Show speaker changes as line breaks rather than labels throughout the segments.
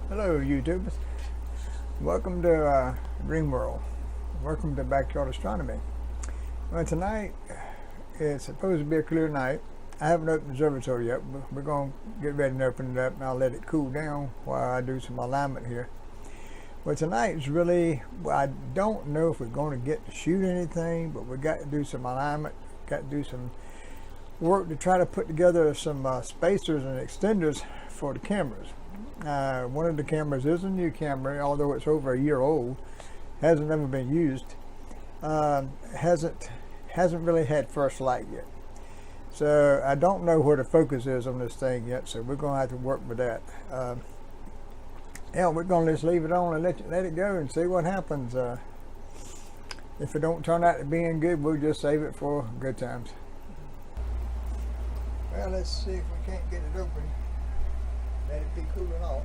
Hello YouTubers, welcome to Dreamworld, welcome to Backyard Astronomy. Well, tonight it's supposed to be a clear night. I haven't opened the observatory yet, but we're going to get ready to open it up and I'll let it cool down while I do some alignment here. Well, tonight is really, I don't know if we're going to get to shoot anything, but we got to do some alignment, got to do some work to try to put together some spacers and extenders for the cameras. One of the cameras is a new camera, although it's over a year old, hasn't ever been used, hasn't really had first light yet. So I don't know where the focus is on this thing yet, so we're going to have to work with that. Yeah, we're going to just leave it on and let it go and see what happens. If it don't turn out to being good, we'll just save it for good times. Well, let's see if we can't get it open. Let it be cooling off.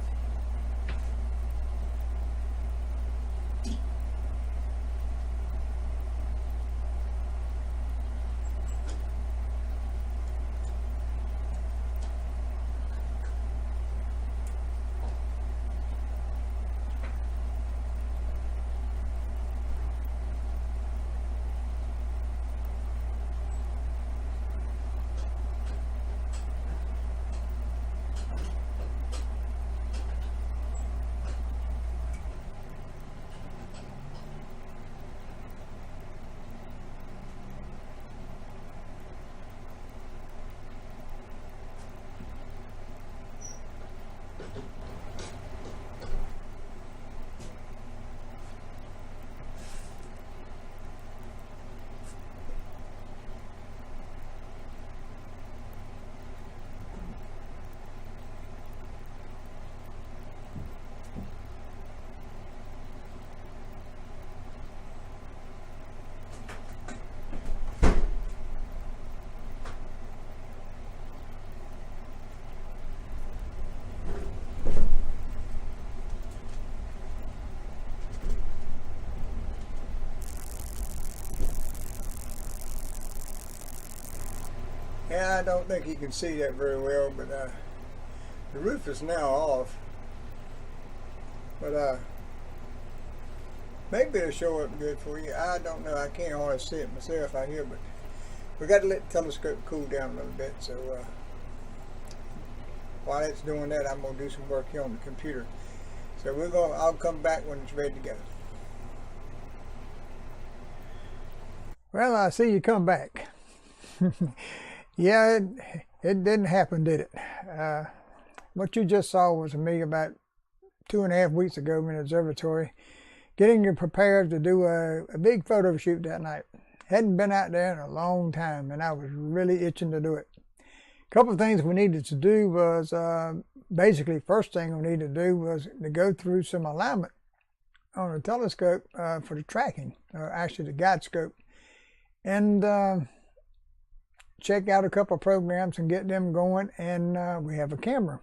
Yeah, I don't think you can see that very well, but the roof is now off. But maybe it'll show up good for you. I don't know. I can't hardly see it myself out here, but we got to let the telescope cool down a little bit. So while it's doing that, I'm gonna do some work here on the computer. So I'll come back when it's ready to go. Well, I see you come back. Yeah, it didn't happen, did it? What you just saw was me about 2.5 weeks ago in the observatory, getting you prepared to do a big photo shoot that night. Hadn't been out there in a long time, and I was really itching to do it. A couple of things we needed to do was, basically, first thing we needed to do was to go through some alignment on the telescope for the tracking, or actually the guide scope, and check out a couple of programs and get them going. And we have a camera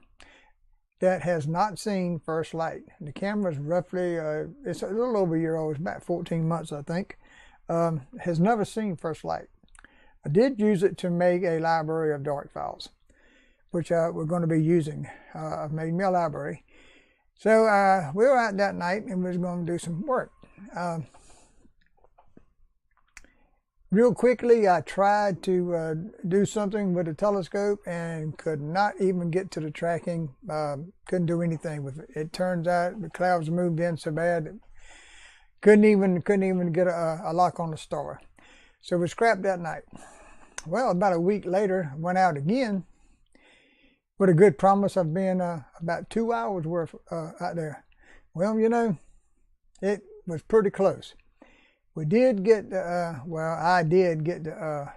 that has not seen first light. The camera is roughly, it's a little over a year old, it's about 14 months I think, has never seen first light. I did use it to make a library of dark files, which we're going to be using. I've made me a library. So we were out that night and we was going to do some work. Real quickly, I tried to do something with the telescope and could not even get to the tracking. Couldn't do anything with it. It turns out the clouds moved in so bad, couldn't even get a lock on the star. So we scrapped that night. Well, about a week later, went out again with a good promise of being about 2 hours worth out there. Well, you know, it was pretty close. We did get, well, I did get the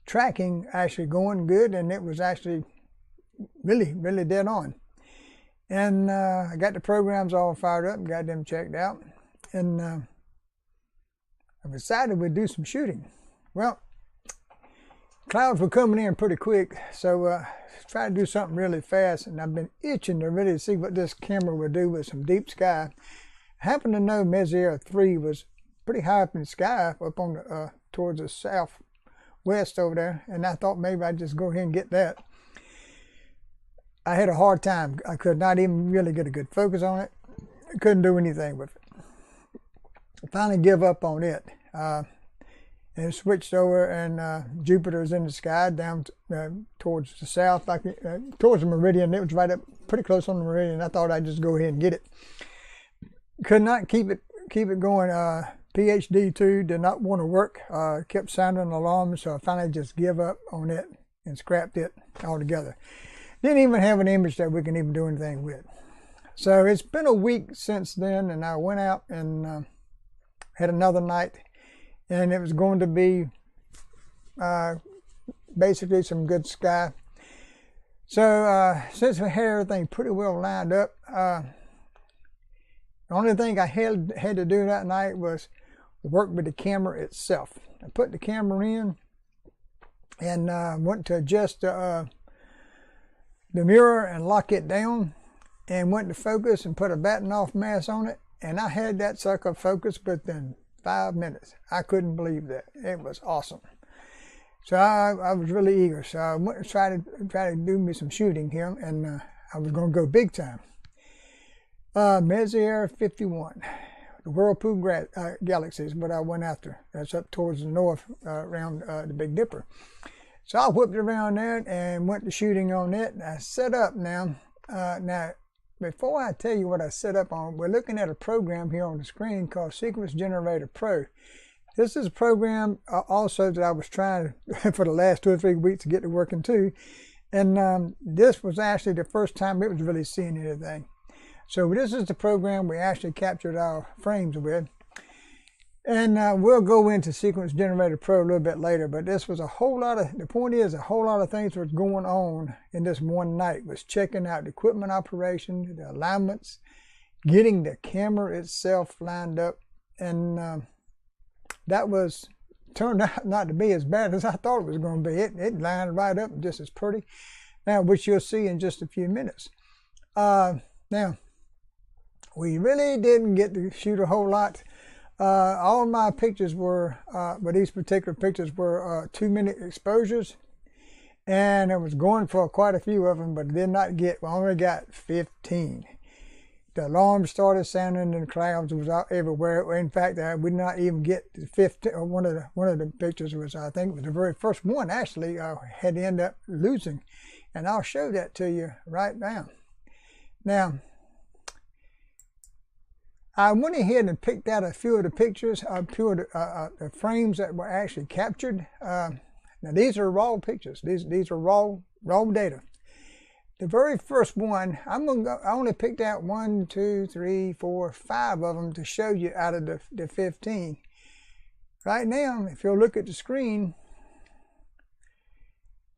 tracking actually going good, and it was actually really, really dead on. And I got the programs all fired up and got them checked out. And I decided we'd do some shooting. Well, clouds were coming in pretty quick, so tried to do something really fast, and I've been itching to really see what this camera would do with some deep sky. I happen to know Messier 3 was pretty high up in the sky, up on the, towards the southwest over there, and I thought maybe I'd just go ahead and get that. I had a hard time. I could not even really get a good focus on it. I couldn't do anything with it. I finally give up on it. And switched over, and Jupiter's in the sky down towards the south, like towards the meridian. It was right up pretty close on the meridian. I thought I'd just go ahead and get it. Could not keep it going. PhD 2 did not want to work. Kept sounding alarms, so I finally just give up on it and scrapped it altogether. Didn't even have an image that we can even do anything with. So it's been a week since then, and I went out and had another night. And it was going to be basically some good sky. So since we had everything pretty well lined up, the only thing I had to do that night was work with the camera itself. I put the camera in and went to adjust the mirror and lock it down, and went to focus and put a batting off mask on it, and I had that sucker focused within 5 minutes. I couldn't believe that. It was awesome. So I was really eager. So I went to try to do me some shooting here, and I was going to go big time. Messier 51, the Whirlpool Galaxy is what I went after. That's up towards the north around the Big Dipper. So I whipped around there and went to shooting on it. I set up now. Now, before I tell you what I set up on, we're looking at a program here on the screen called Sequence Generator Pro. This is a program also that I was trying for the last 2 or 3 weeks to get to working too. And this was actually the first time it was really seeing anything. So this is the program we actually captured our frames with. And we'll go into Sequence Generator Pro a little bit later, but this was a whole lot of, the point is a whole lot of things were going on in this one night. Was checking out the equipment operation, the alignments, getting the camera itself lined up, and that was turned out not to be as bad as I thought it was going to be. It lined right up just as pretty, now which you'll see in just a few minutes. Now, we really didn't get to shoot a whole lot. All my pictures were, but these particular pictures were 2-minute exposures, and I was going for quite a few of them, but did not get, I only got 15. The alarm started sounding in the clouds. It was out everywhere. In fact, we did not even get to 15. One of the pictures was, I think, was the very first one. Actually, I had to end up losing, and I'll show that to you right now. Now, I went ahead and picked out a few of the pictures, a few of the frames that were actually captured. Now, these are raw pictures. These are raw data. The very first one, I only picked out 1, 2, 3, 4, 5 of them to show you out of the 15. Right now, if you'll look at the screen,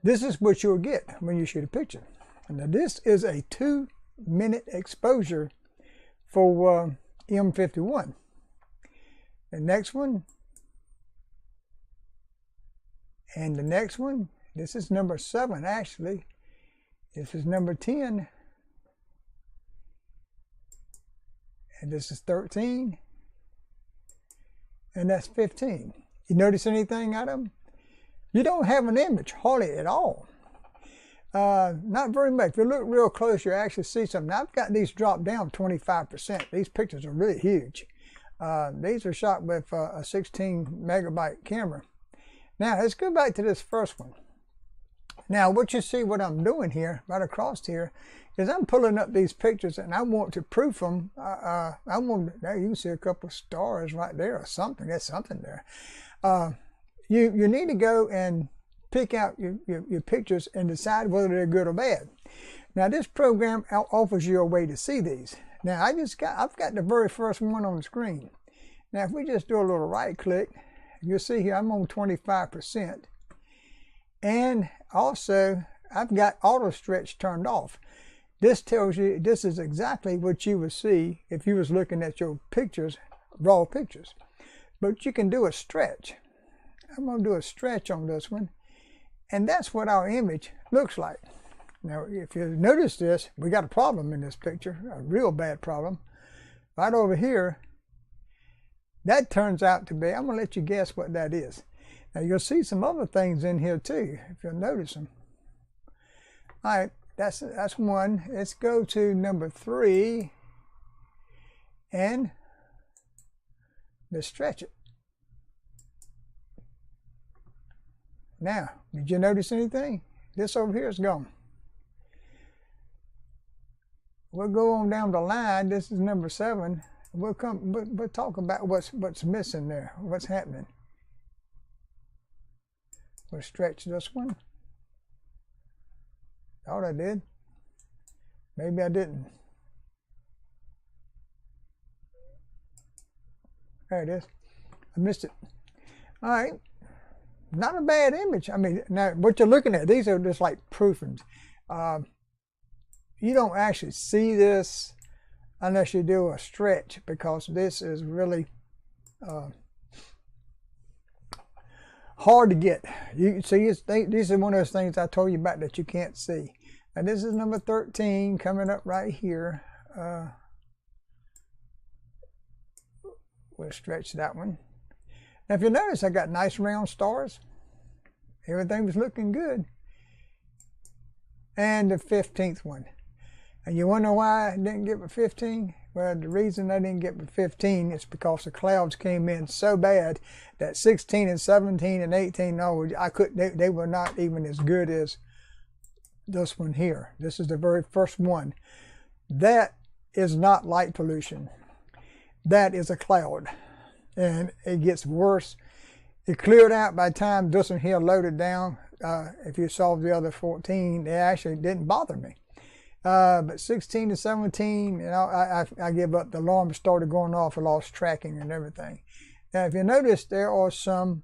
this is what you'll get when you shoot a picture. Now, this is a 2-minute exposure for M51. The next one, and the next one, this is number 7 actually. This is number 10, and this is 13, and that's 15. You notice anything out of them? You don't have an image hardly at all. Not very much. If you look real close, you actually see something. Now, I've got these dropped down 25%. These pictures are really huge. These are shot with a 16 megabyte camera. Now, let's go back to this first one. Now, what you see what I'm doing here, right across here, is I'm pulling up these pictures and I want to proof them. There you can see a couple of stars right there or something. There's something there. You need to go and pick out your pictures and decide whether they're good or bad. Now, this program offers you a way to see these. Now, I've got the very first one on the screen. Now, if we just do a little right click, you'll see here I'm on 25%. And also, I've got auto stretch turned off. This tells you this is exactly what you would see if you was looking at your pictures, raw pictures. But you can do a stretch. I'm going to do a stretch on this one. And that's what our image looks like. Now, if you notice this, we got a problem in this picture, a real bad problem. Right over here, that turns out to be, I'm going to let you guess what that is. Now, you'll see some other things in here too, if you'll notice them. All right, that's one. Let's go to number 3 and let's stretch it. Now, did you notice anything? This over here is gone. We'll go on down the line. This is number 7. We'll talk about what's missing there, what's happening. We'll stretch this one. Thought I did. Maybe I didn't. There it is. I missed it. All right. Not a bad image. I mean, now what you're looking at, these are just like proofings. You don't actually see this unless you do a stretch, because this is really hard to get. You see, these are one of those things I told you about that you can't see. And this is number 13 coming up right here. We'll stretch that one. Now, if you notice, I got nice round stars. Everything was looking good. And the 15th one. And you wonder why I didn't get the 15? Well, the reason I didn't get the 15 is because the clouds came in so bad that 16 and 17 and 18, no, I couldn't. They were not even as good as this one here. This is the very first one. That is not light pollution. That is a cloud. And it gets worse. It cleared out by the time this one here loaded down. If you saw the other 14, they actually didn't bother me. But 16 to 17, you know, I give up. The alarm started going off. I lost tracking and everything. Now, if you notice, there are some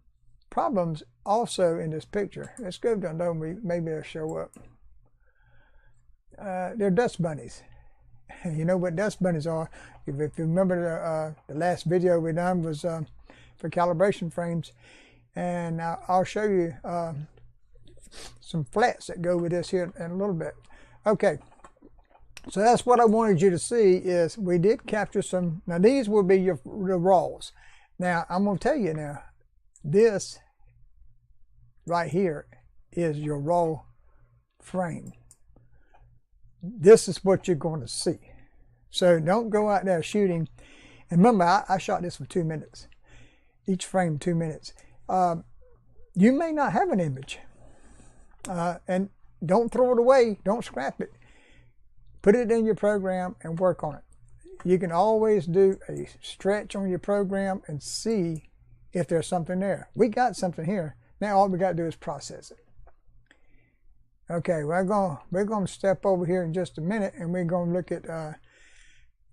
problems also in this picture. Let's go down. Maybe they'll show up. They're dust bunnies. You know what dust bunnies are. If you remember, the last video we done was for calibration frames, and I'll show you some flats that go with this here in a little bit. Okay, so that's what I wanted you to see. Is we did capture some. Now these will be your raws. Now I'm going to tell you now, this right here is your raw frame. This is what you're going to see. So don't go out there shooting. And remember, I shot this for 2 minutes. Each frame 2 minutes. You may not have an image. And don't throw it away. Don't scrap it. Put it in your program and work on it. You can always do a stretch on your program and see if there's something there. We got something here. Now all we got to do is process it. Okay, we're going to step over here in just a minute, and we're going to look at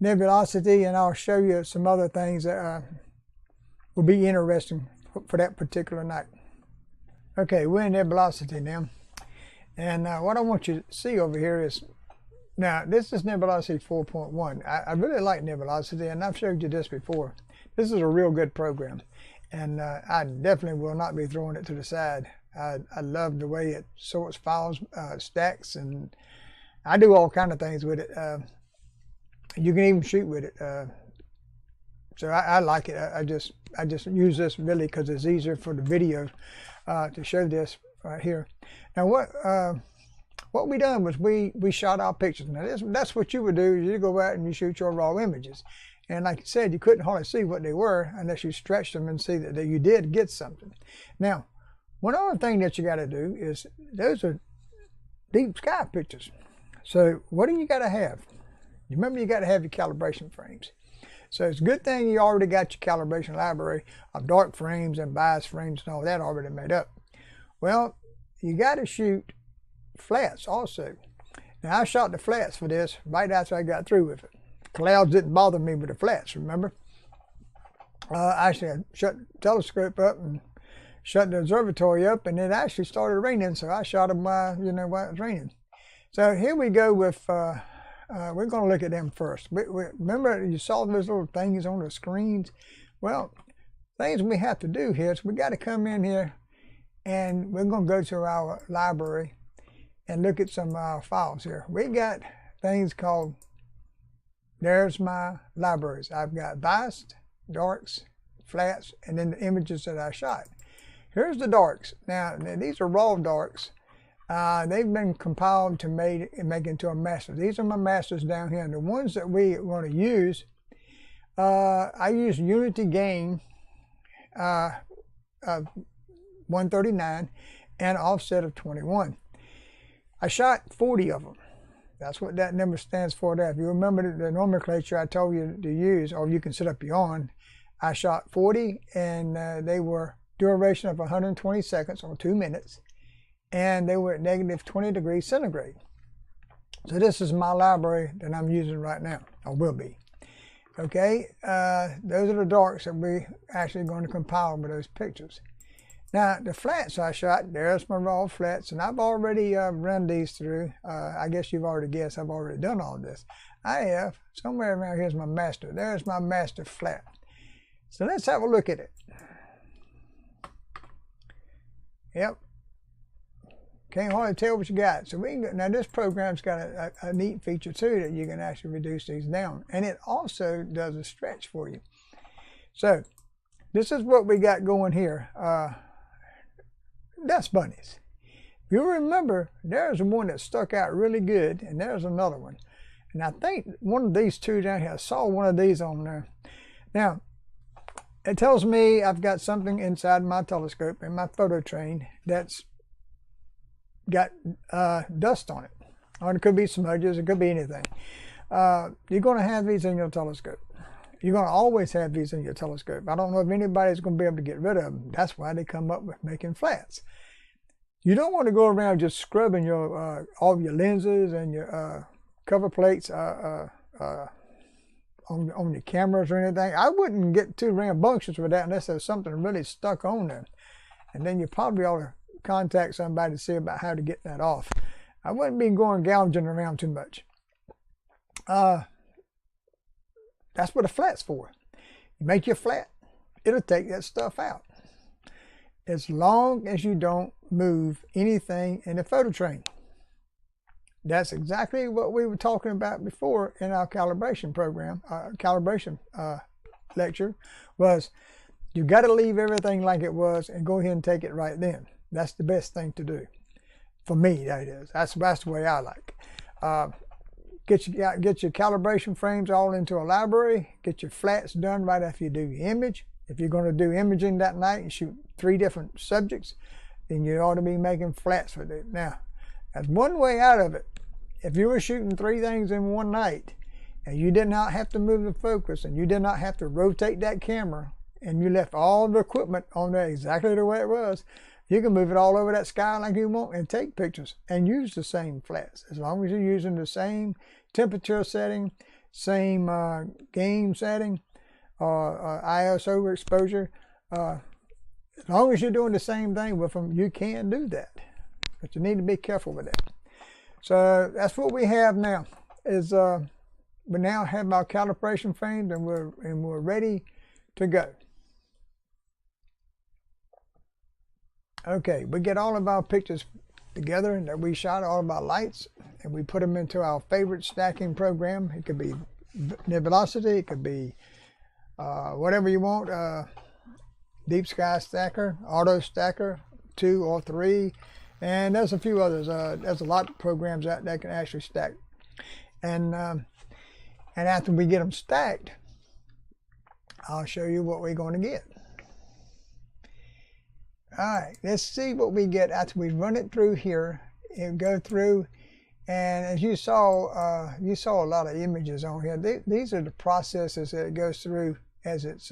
nebulosity, and I'll show you some other things that will be interesting for that particular night. Okay, we're in nebulosity now, and what I want you to see over here is, now this is nebulosity 4.1. I really like nebulosity, and I've showed you this before. This is a real good program, and I definitely will not be throwing it to the side. I love the way it sorts files, stacks, and I do all kind of things with it. You can even shoot with it. So I like it. I just use this really because it's easier for the video to show this right here. Now what we done was we shot our pictures. Now that's what you would do. Is you go out and you shoot your raw images. And like I said, you couldn't hardly see what they were unless you stretched them and see that you did get something. Now, one other thing that you got to do is, those are deep sky pictures. So what do you got to have? You remember, you got to have your calibration frames. So it's a good thing you already got your calibration library of dark frames and bias frames and all that already made up. Well, you got to shoot flats also. Now I shot the flats for this right after I got through with it. Clouds didn't bother me with the flats, remember? Actually, I shut the telescope up and shut the observatory up, and it actually started raining, so I shot them while it was raining. So here we go with, we're going to look at them first. Remember, you saw those little things on the screens? Well, things we have to do here is we got to come in here, and we're going to go to our library and look at some files here. We got things called, there's my libraries. I've got biased, darks, flats, and then the images that I shot. Here's the darks. Now these are raw darks. they've been compiled to make into a master. These are my masters down here. And the ones that we want to use, I use Unity gain of 139 and offset of 21. I shot 40 of them. That's what that number stands for there. If you remember the nomenclature I told you to use, or you can set up your own, I shot 40, and they were duration of 120 seconds or 2 minutes, and they were at negative 20 degrees centigrade. So this is my library that I'm using right now, or will be. Okay, those are the darks that we're actually going to compile with those pictures. Now, the flats I shot, there's my raw flats, and I've already run these through. I guess you've already guessed I've already done all this. I have. Somewhere around here's my master. There's my master flat. So let's have a look at it. Yep. Can't hardly tell what you got. So we can go, now this program's got a neat feature too, that you can actually reduce these down. And it also does a stretch for you. So this is what we got going here. Dust bunnies. If you remember, there's one that stuck out really good, and there's another one. And I think one of these two down here, I saw one of these on there. Now, it tells me I've got something inside my telescope in my photo train that's got dust on it. Or it could be smudges, it could be anything. You're going to have these in your telescope. You're going to always have these in your telescope. I don't know if anybody's going to be able to get rid of them. That's why they come up with making flats. You don't want to go around just scrubbing your all your lenses and your cover plates on your cameras or anything. I wouldn't get too rambunctious with that unless there's something really stuck on there. And then you probably ought to contact somebody to see about how to get that off. I wouldn't be going gouging around too much. That's what a flat's for. You make your flat, it'll take that stuff out. As long as you don't move anything in the photo train. That's exactly what we were talking about before in our calibration program, lecture, was you got to leave everything like it was and go ahead and take it right then. That's the best thing to do. For me, that is. That's the way I like. Get your calibration frames all into a library. Get your flats done right after you do your image. If you're going to do imaging that night and shoot 3 different subjects, then you ought to be making flats with it. Now, that's one way out of it. If you were shooting 3 things in one night and you did not have to move the focus and you did not have to rotate that camera and you left all the equipment on there exactly the way it was, you can move it all over that sky like you want and take pictures and use the same flats. As long as you're using the same temperature setting, same gain setting, ISO exposure, as long as you're doing the same thing with them, you can do that. But you need to be careful with that. So that's what we have now. Is we now have our calibration frames and we're ready to go. Okay, we get all of our pictures together that we shot, all of our lights, and we put them into our favorite stacking program. It could be Nebulosity, it could be whatever you want, Deep Sky Stacker, Auto Stacker, 2 or 3, and there's a few others. There's a lot of programs out there that can actually stack. And after we get them stacked, I'll show you what we're going to get. All right, let's see what we get after we run it through here and go through. And as you saw a lot of images on here. These are the processes that it goes through as it's,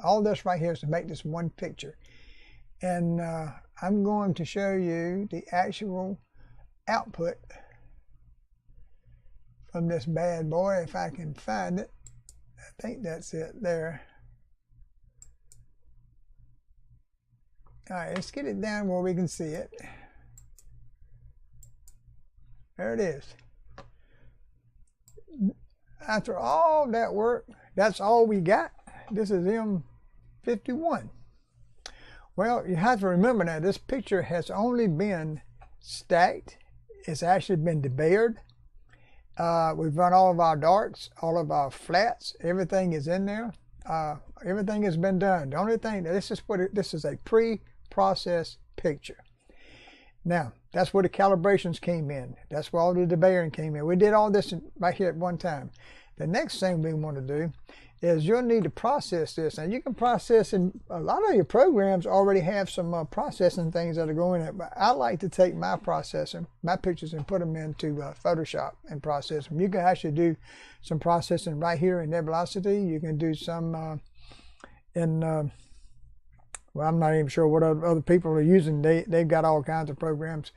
all this right here is to make this one picture. And I'm going to show you the actual output from this bad boy, if I can find it. I think that's it there. All right, let's get it down where we can see it. There it is. After all that work, that's all we got. This is M51. Well, you have to remember now, this picture has only been stacked. It's actually been debayered. We've run all of our darks, all of our flats, everything is in there. Everything has been done. The only thing, this is a pre-processed picture. Now, that's where the calibrations came in. That's where all the debayering came in. We did all this right here at one time. The next thing we want to do is you'll need to process this. Now, you can process, and a lot of your programs already have some processing things that are going in, but I like to take my processing, my pictures, and put them into Photoshop and process them. You can actually do some processing right here in Nebulosity. You can do some well, I'm not even sure what other people are using. They've got all kinds of programs.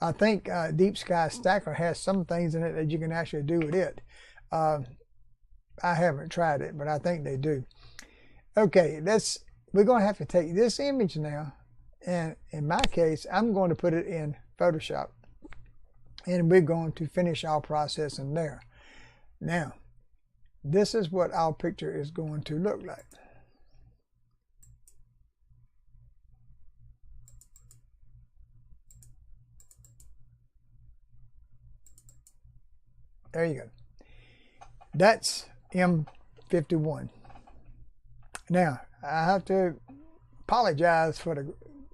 I think Deep Sky Stacker has some things in it that you can actually do with it. I haven't tried it, but I think they do. Okay, we're going to have to take this image now, and in my case, I'm going to put it in Photoshop, and we're going to finish our processing there. Now, this is what our picture is going to look like. There you go. That's M51. Now, I have to apologize for the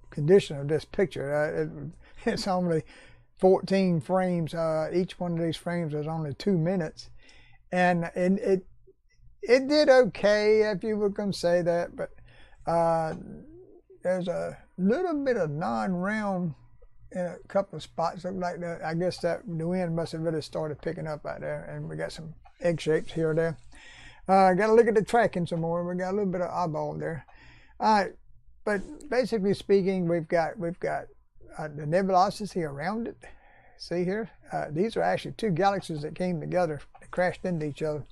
condition of this picture. It's only 14 frames. Each one of these frames is only 2 minutes. And it did okay, if you were going to say that, but there's a little bit of non-round in a couple of spots. Look like that. I guess that the wind must have really started picking up out there, and we got some egg shapes here or there. Got to look at the tracking some more. We got a little bit of eyeball there. All right, but basically speaking, we've got the nebulosity around it. See here, these are actually two galaxies that came together, that crashed into each other,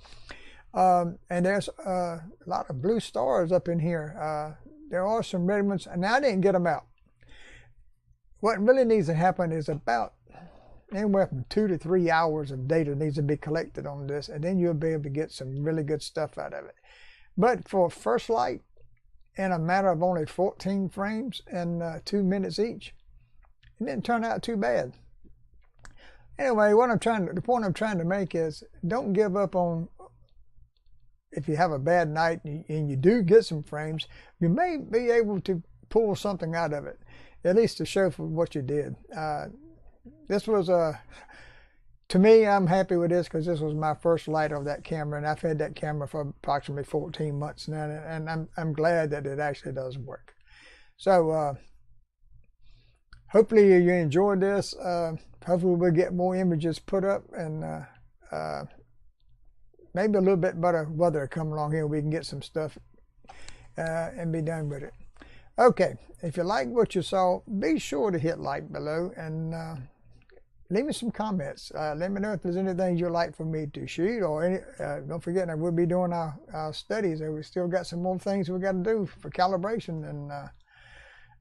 and there's a lot of blue stars up in here. There are some red ones, and I didn't get them out. What really needs to happen is about anywhere from 2 to 3 hours of data needs to be collected on this, and then you'll be able to get some really good stuff out of it. But for first light, in a matter of only 14 frames and 2 minutes each, it didn't turn out too bad. Anyway, the point I'm trying to make is, don't give up on, if you have a bad night and you do get some frames, you may be able to pull something out of it, at least to show for what you did. This was to me, I'm happy with this because this was my first light of that camera, and I've had that camera for approximately 14 months now, and I'm glad that it actually does work. So hopefully you enjoyed this. Hopefully we'll get more images put up, and maybe a little bit better weather come along here. We can get some stuff and be done with it. Okay, if you like what you saw, be sure to hit like below, and leave me some comments. Let me know if there's anything you'd like for me to shoot, or any, don't forget that we'll be doing our studies, and we still got some more things we got to do for calibration, and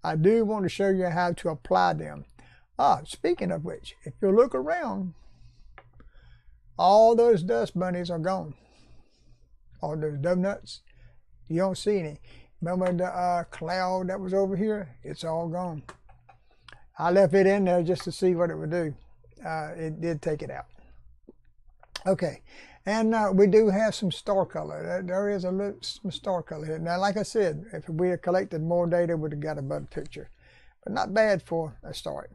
I do want to show you how to apply them. Speaking of which, if you look around, all those dust bunnies are gone. All those donuts, you don't see any. Remember the cloud that was over here? It's all gone. I left it in there just to see what it would do. It did take it out. Okay, and we do have some star color. There is some star color here. Now, like I said, if we had collected more data, we'd have got a better picture. But not bad for a start.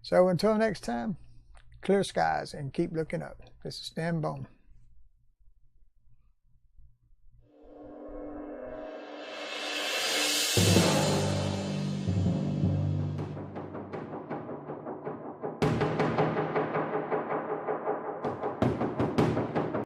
So until next time, clear skies and keep looking up. This is Stan Bone.